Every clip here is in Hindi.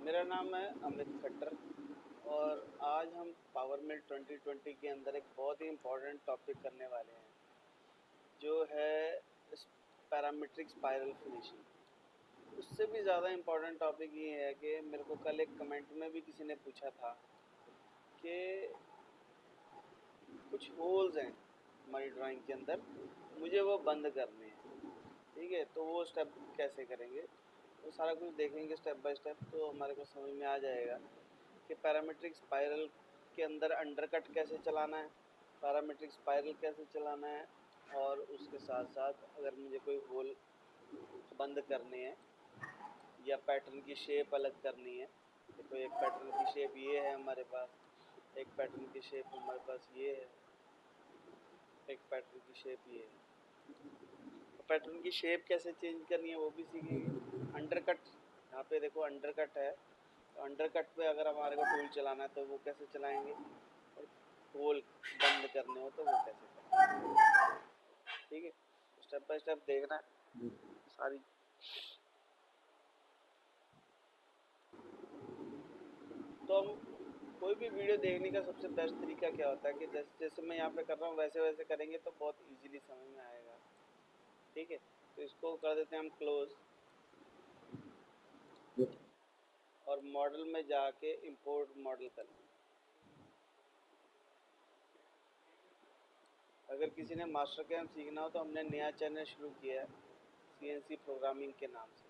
मेरा नाम है अमित खट्टर और आज हम पावर मिल 2020 के अंदर एक बहुत ही इम्पोर्टेंट टॉपिक करने वाले हैं जो है पैरामीट्रिक स्पाइरल फिनिशिंग। उससे भी ज़्यादा इम्पोर्टेंट टॉपिक ये है कि मेरे को कल एक कमेंट में भी किसी ने पूछा था कि कुछ होल्स हैं हमारी ड्राइंग के अंदर, मुझे वो बंद करने हैं। ठीक है, तो वो स्टेप कैसे करेंगे, वो सारा कुछ देखेंगे स्टेप बाय स्टेप, तो हमारे को समझ में आ जाएगा कि पैरामीट्रिक स्पाइरल के अंदर अंडरकट कैसे चलाना है, पैरामीट्रिक स्पाइरल कैसे चलाना है, और उसके साथ साथ अगर मुझे कोई होल बंद करने हैं या पैटर्न की शेप अलग करनी है। देखो, एक पैटर्न की शेप ये है हमारे पास, एक पैटर्न की शेप हमारे पास ये है, एक पैटर्न की शेप ये है। तो पैटर्न की शेप कैसे चेंज करनी है वो भी सीखेंगे। अंडरकट, यहाँ पे देखो अंडरकट है, तो अंडरकट पे अगर हमारे को टूल चलाना है तो वो कैसे चलाएंगे, और होल बंद करने हो तो वो कैसे करेंगे। ठीक है, स्टेप बाय स्टेप देखना है सारी। तो हम कोई भी वीडियो देखने का सबसे बेस्ट तरीका क्या होता है कि जैसे जैसे मैं यहाँ पे कर रहा हूँ वैसे वैसे करेंगे तो बहुत इजीली समझ में आएगा। ठीक है, तो इसको कर देते हैं हम क्लोज, और मॉडल में जाके इंपोर्ट मॉडल कर लें। अगर किसी ने मास्टर कैम सीखना हो तो हमने नया चैनल शुरू किया है सीएनसी प्रोग्रामिंग के नाम से।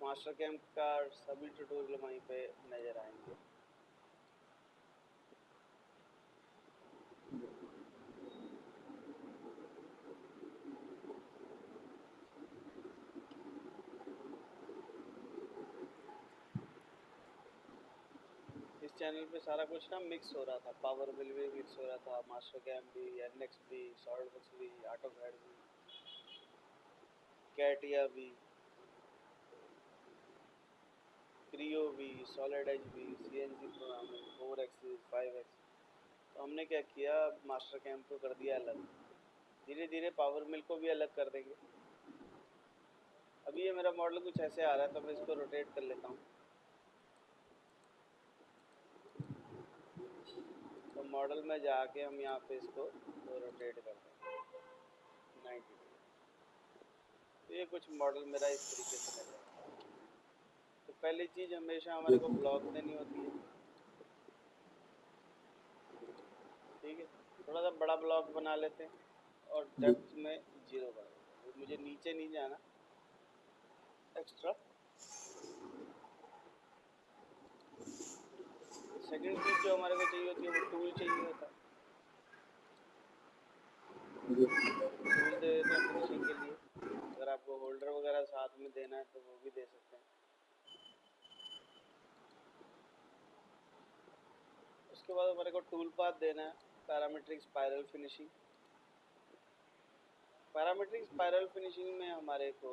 मास्टर कैम का सभी ट्यूटोरियल वहीं पे नज़र आएंगे। इस चैनल पे सारा कुछ ना मिक्स हो रहा था, पावर बिल भी मिक्स हो रहा था, मास्टर कैम भी, एनएक्स भी, सॉलिडवर्क्स भी, ऑटोकैड भी, कैटिया भी, क्रियो भी, सॉलिड एज भी, सीएनसी प्रोग्रामिंग, 4 एक्सिस 5 एक्सिस। तो हमने क्या किया, मास्टर कैम को कर दिया अलग, धीरे धीरे पावर मिल को भी अलग कर देंगे। अभी ये मेरा मॉडल कुछ ऐसे आ रहा है तो मैं इसको रोटेट कर लेता हूँ। तो मॉडल में जाके हम यहाँ पे इसको रोटेट कर देंगे 90 डिग्री। तो ये कुछ मॉडल मेरा इस तरीके से नजर आता है। तो पहली चीज़ हमेशा हमारे को ब्लॉक देनी होती है। ठीक है, थोड़ा सा बड़ा ब्लॉक बना लेते हैं और डेप्थ में 0 कर देते हैं, मुझे नीचे नहीं जाना एक्स्ट्रा। सेकंड चीज़ जो हमारे को चाहिए होती है वो टूल चाहिए होता है। टूल दे देते हैं फिनिशिंग के लिए। अगर आपको होल्डर वगैरह साथ में देना है तो वो भी दे सकते हैं। उसके बाद हमारे को टूल पाथ देना है parametric spiral finishing. Parametric spiral finishing में हमारे को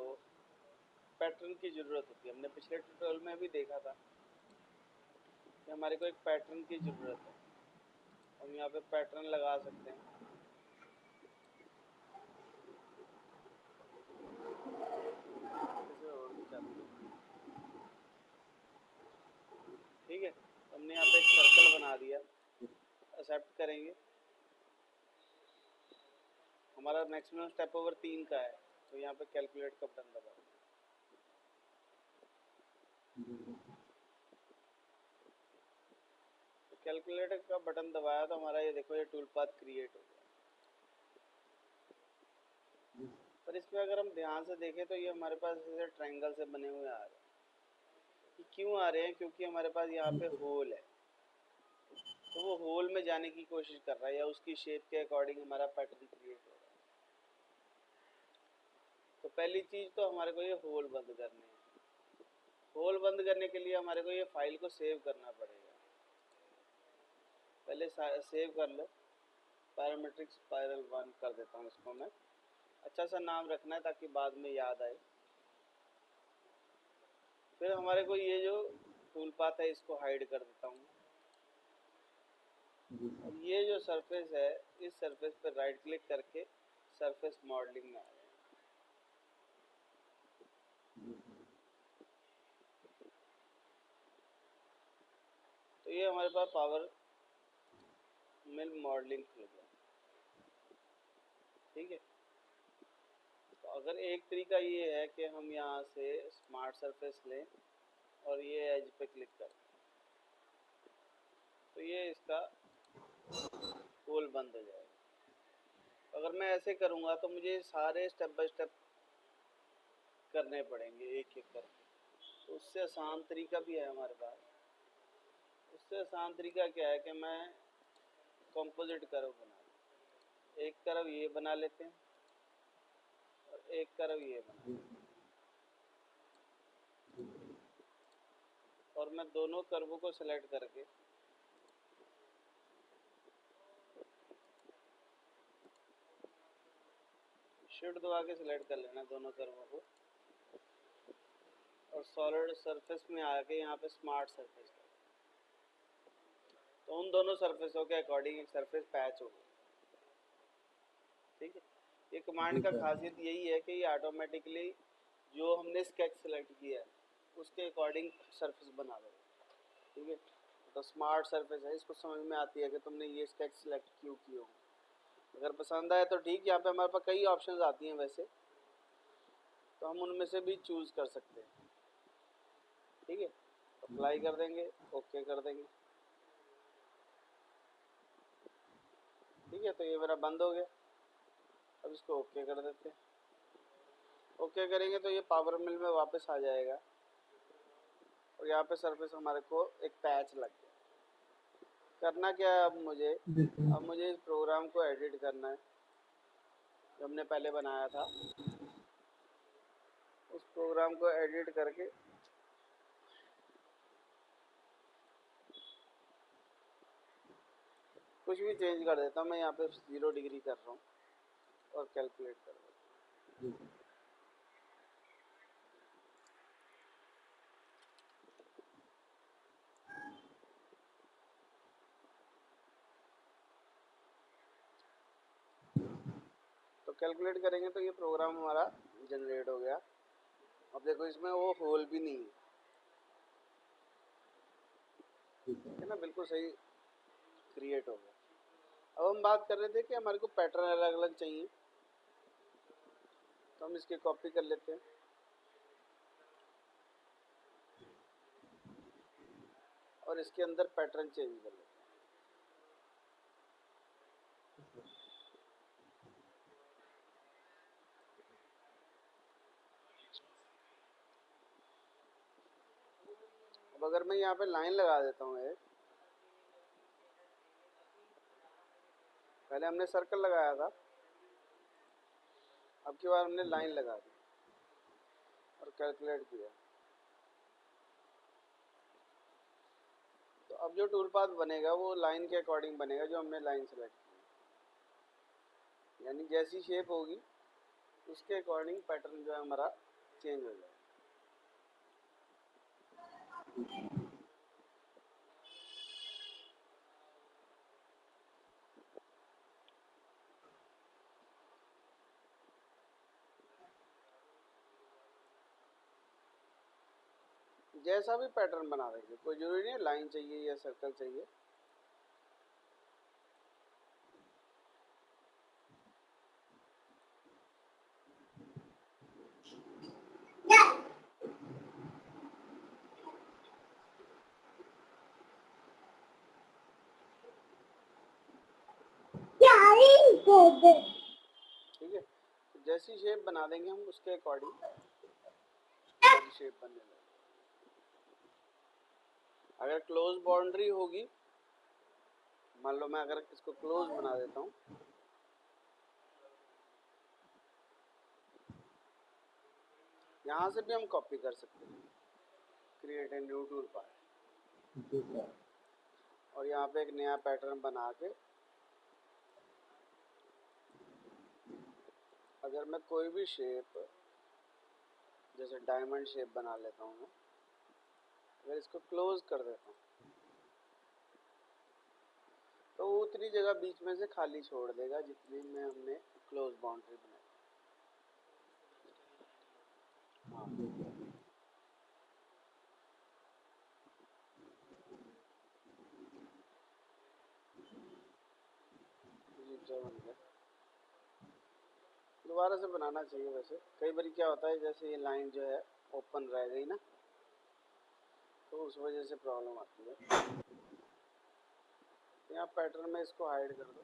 पैटर्न की ज़रूरत होती है। हमने पिछले ट्यूटोरियल में भी देखा था कि हमारे को एक पैटर्न की ज़रूरत है। हम यहाँ पे पैटर्न लगा सकते हैं। और भी चालू है। ठीक है, तो हमने यहाँ पे एक सर्कल बना दिया, एक्सेप्ट करेंगे। हमारा मैक्सिमम स्टेप ओवर 3 का है, तो यहाँ पे कैलकुलेट का बटन दबाओ। तो कैलकुलेटर का बटन दबाया तो हमारा ये देखो ये टूल पाथ क्रिएट हो गया। पर इसमें अगर हम ध्यान से देखें तो ये हमारे पास जैसे ट्रायंगल से बने हुए आ रहे हैं। ये क्यों आ रहे हैं? क्योंकि हमारे पास यहाँ पे होल है, तो वो होल में जाने की कोशिश कर रहा है या उसकी शेप के अकॉर्डिंग हमारा पैटर्न क्रिएट हो रहा है। तो पहली चीज़ तो हमारे को ये होल बंद करने हैं। होल बंद करने के लिए हमारे को ये फाइल को सेव करना पड़ेगा। पहले सेव कर लो, पैरामीट्रिक स्पाइरल 1 कर देता हूँ इसको मैं। अच्छा सा नाम रखना है ताकि बाद में याद आए। फिर हमारे को ये जो टूल पाथ है इसको हाइड कर देता हूँ। अब ये जो सरफेस है, इस सरफेस पर राइट क्लिक करके सरफेस मॉडलिंग में आ जाए। तो ये हमारे पास पावर मिल मॉडलिंग खुल गया। ठीक है, तो अगर एक तरीका ये है कि हम यहाँ से स्मार्ट सरफेस लें और ये एज पे क्लिक करें, तो ये इसका पोल बंद हो जाएगा। अगर मैं ऐसे करूँगा तो मुझे सारे स्टेप बाय स्टेप करने पड़ेंगे एक एक करके। तो उससे आसान तरीका भी है हमारे पास। उससे आसान तरीका क्या है कि मैं कंपोजिट कर्व बना लूँ। एक कर्व ये बना लेते हैं और एक कर्व ये बना लेते हैं, और मैं दोनों कर्वों को सिलेक्ट करके शिफ्ट दबा के सिलेक्ट कर लेना दोनों कर्वों को, और सॉलिड सरफेस में आके यहाँ पे स्मार्ट सरफेस कर, तो उन दोनों सरफेसों के अकॉर्डिंग एक सरफेस पैच होगा। ठीक है, ये कमांड का खासियत यही है कि ये ऑटोमेटिकली जो हमने स्केच सेलेक्ट किया है उसके अकॉर्डिंग सरफेस बना देगा। ठीक है, तो स्मार्ट सरफेस है, इसको समझ में आती है कि तुमने ये स्केच सेलेक्ट क्यों किया। अगर पसंद आए तो ठीक, यहाँ पे हमारे पास कई ऑप्शंस आती हैं वैसे, तो हम उनमें से भी चूज़ कर सकते हैं। ठीक है, अप्लाई कर देंगे, ओके कर देंगे। ठीक है, तो ये मेरा बंद हो गया। अब इसको ओके कर देते हैं। ओके करेंगे तो ये पावर मिल में वापस आ जाएगा, और यहाँ पे सरफेस हमारे को एक पैच लग गया। करना क्या है अब मुझे इस प्रोग्राम को एडिट करना है जो हमने पहले बनाया था। उस प्रोग्राम को एडिट करके कुछ भी चेंज कर देता हूँ। मैं यहाँ पे 0 डिग्री कर रहा हूँ और कैलकुलेट कर देता हूँ। तो कैलकुलेट करेंगे तो ये प्रोग्राम हमारा जनरेट हो गया। अब देखो इसमें वो होल भी नहीं है ना, बिल्कुल सही क्रिएट हो गया। अब हम बात कर रहे थे कि हमारे को पैटर्न अलग अलग चाहिए, तो हम इसकी कॉपी कर लेते हैं और इसके अंदर पैटर्न चेंज कर लेते हैं। अब अगर मैं यहाँ पे लाइन लगा देता हूँ, पहले हमने सर्कल लगाया था, अब की बार हमने लाइन लगा दी और कैलकुलेट किया। तो अब जो टूल पाथ बनेगा वो लाइन के अकॉर्डिंग बनेगा जो हमने लाइन सेलेक्ट की, यानी जैसी शेप होगी उसके अकॉर्डिंग पैटर्न जो है हमारा चेंज हो जाएगा। जैसा भी पैटर्न बना देंगे, कोई जरूरी नहीं लाइन चाहिए या सर्कल चाहिए। ठीक है, तो जैसी शेप बना देंगे हम उसके अकॉर्डिंग शेप बनने लगेगी। अगर क्लोज बाउंड्री होगी, मान लो मैं अगर इसको क्लोज बना देता हूँ, यहाँ से भी हम कॉपी कर सकते हैं, create a new tool path, और यहाँ पे एक नया पैटर्न बना के अगर मैं कोई भी शेप जैसे डायमंड शेप बना लेता हूँ, मैं अगर इसको क्लोज कर देता हूँ तो वो उतनी जगह बीच में से खाली छोड़ देगा जितनी में हमने क्लोज बाउंड्री बनाई। हाँ, दोबारा से बनाना चाहिए। वैसे कई बार क्या होता है, जैसे ये लाइन जो है ओपन रह गई ना, तो उस वजह से प्रॉब्लम आती है। यहाँ पैटर्न में इसको हाइड कर दो।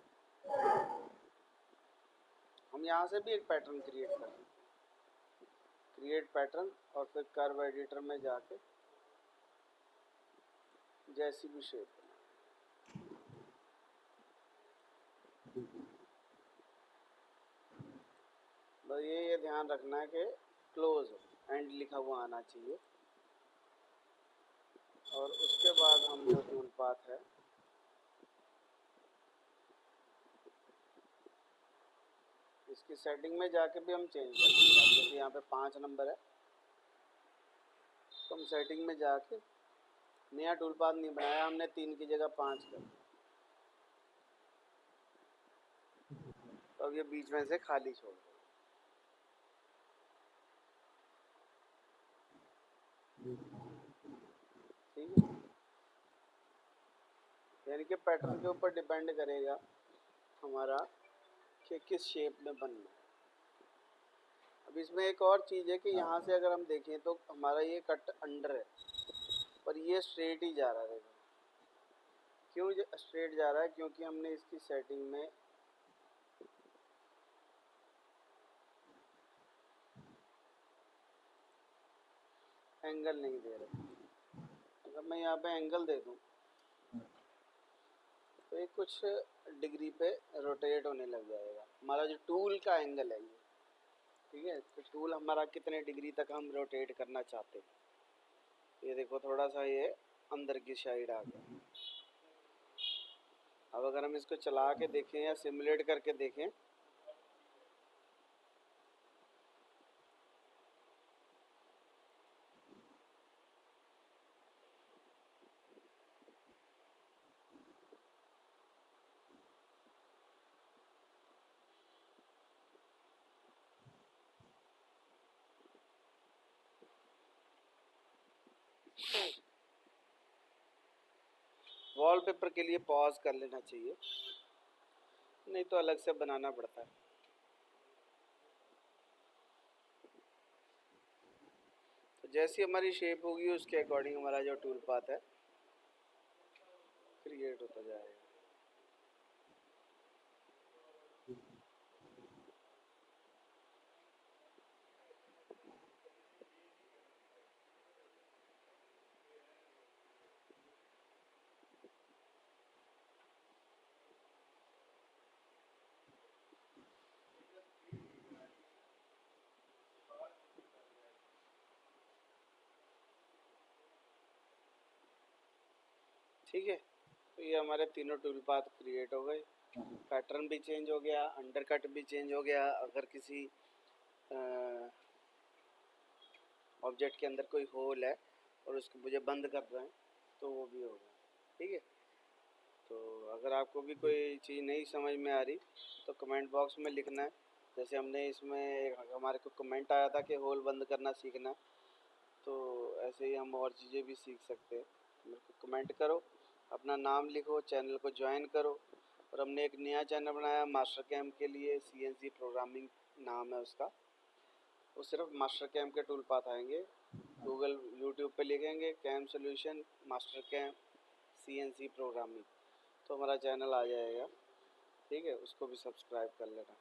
हम यहाँ से भी एक पैटर्न क्रिएट कर रहे हैं, क्रिएट पैटर्न, और फिर कर्व एडिटर में जाके जैसी भी शेप बना। बस ये ध्यान रखना है कि क्लोज एंड लिखा हुआ आना चाहिए। और उसके बाद हम जो टूल पाथ है इसकी सेटिंग में जाके भी हम चेंज कर सकते हैं। जैसे यहाँ पे 5 नंबर है, तो हम सेटिंग में जाके नया टूल पाथ नहीं बनाया हमने, 3 की जगह 5 कर। तो अब ये बीच में से खाली छोड़ दो। ठीक है, यानी कि पैटर्न के ऊपर डिपेंड करेगा हमारा कि किस शेप में बनना है। अब इसमें एक और चीज़ है कि यहाँ से अगर हम देखें तो हमारा ये कट अंडर है, पर ये स्ट्रेट ही जा रहा है। देखो क्यों स्ट्रेट जा रहा है, क्योंकि हमने इसकी सेटिंग में एंगल नहीं दे रहे। अगर मैं यहाँ पे एंगल दे दूँ तो ये कुछ डिग्री पे रोटेट होने लग जाएगा। हमारा जो टूल का एंगल है ये, ठीक है, तो टूल हमारा कितने डिग्री तक हम रोटेट करना चाहते हैं। ये देखो थोड़ा सा ये अंदर की साइड आ गया। अब अगर हम इसको चला के देखें या सिमुलेट करके देखें, वॉलपेपर के लिए पॉज कर लेना चाहिए, नहीं तो अलग से बनाना पड़ता है। तो जैसी हमारी शेप होगी उसके अकॉर्डिंग हमारा जो टूल पाथ है क्रिएट होता जाएगा। ठीक है, तो ये हमारे तीनों टूल पाथ क्रिएट हो गए। पैटर्न भी चेंज हो गया, अंडरकट भी चेंज हो गया। अगर किसी ऑब्जेक्ट के अंदर कोई होल है और उसको मुझे बंद करना है तो वो भी होगा। ठीक है, तो अगर आपको भी कोई चीज़ नहीं समझ में आ रही तो कमेंट बॉक्स में लिखना है। जैसे हमने इसमें हमारे को कमेंट आया था कि होल बंद करना सीखना, तो ऐसे ही हम और चीज़ें भी सीख सकते हैं। मेरे को कमेंट करो, अपना नाम लिखो, चैनल को ज्वाइन करो। और हमने एक नया चैनल बनाया मास्टर कैम के लिए, CNC प्रोग्रामिंग नाम है उसका। वो सिर्फ मास्टर कैम के टूल पाथ आएंगे। गूगल यूट्यूब पे लिखेंगे cam solution Mastercam CNC programming, तो हमारा चैनल आ जाएगा। ठीक है, उसको भी सब्सक्राइब कर लेना।